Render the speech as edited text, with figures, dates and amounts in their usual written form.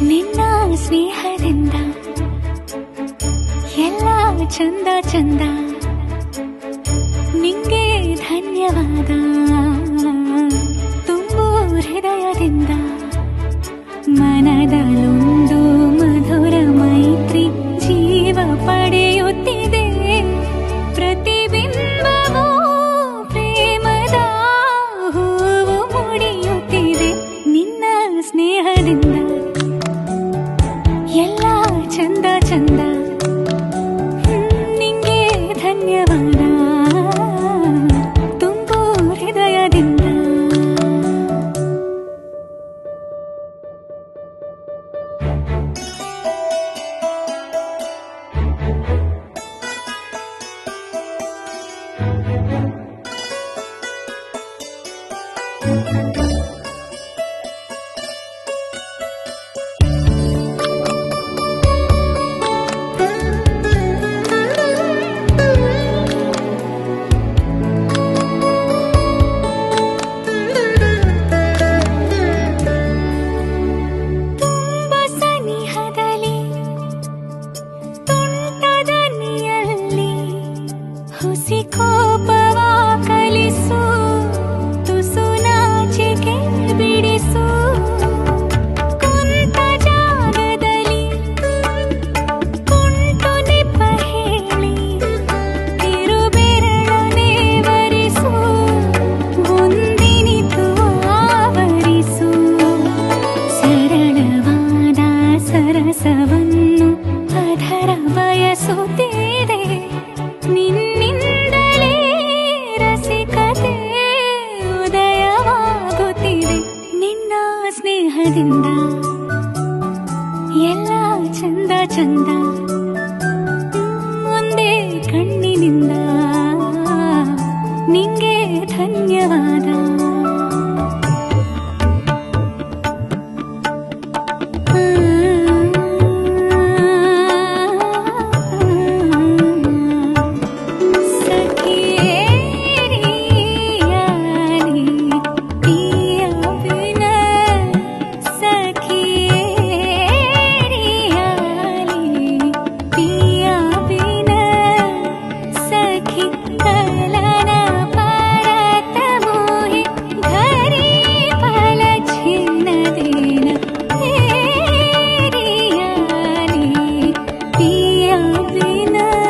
ನಿನ್ನ ಸ್ನೇಹದಿಂದ ಎಲ್ಲ ಚಂದ ಚಂದ, ನಿಂಗೆ ಧನ್ಯವಾದ. ತುಂಬು ಹೃದಯದಿಂದ ಮನದಲ್ಲೊಂದು ಮಧುರ ಮೈತ್ರಿ ಜೀವ ಪಡೆಯುತ್ತಿದೆ. ಪ್ರತಿಬಿಂಬವೂ ಪ್ರೇಮದ ಹೂವು ಮುಡಿಯುತ್ತಿದೆ. ನಿನ್ನ ಸ್ನೇಹದಿಂದ ಎಲ್ಲ ಚಂದ ಚಂದ, ನಿಂಗೆ ಧನ್ಯವಾದ. ತುಂಬು ಹೃದಯದಿಂದ ಹುಸಿ ಕೋಪವ ಕಲಿಸು, ತುಸು ನಾಚಿಕೆ ಬಿಡಿಸು. ಕುಂತ ಜಾಗದಲ್ಲಿ ಕುಂಟು ನೆಪ ಹೇಳಿ ತಿರುಬೆರಳನೆ ವರಿಸು. ಮುಂದಿನಿತು ಆವರಿಸು. ಸರಳವಾದ ಸರಸವನ್ನು ಅದರ ಬಯಸುತ್ತಿದೆ. ನಿನ್ನಿಂದಲೇ ರಸಿಕತೆ ಉದಯವಾಗುತ್ತಿದೆ. ನಿನ್ನ ಸ್ನೇಹದಿಂದ ಎಲ್ಲ ಚಂದ ಚಂದ, ಒಂದೇ ಕಣ್ಣಿನಿಂದ ನಿಂಗೆ ಧನ್ಯವಾದ.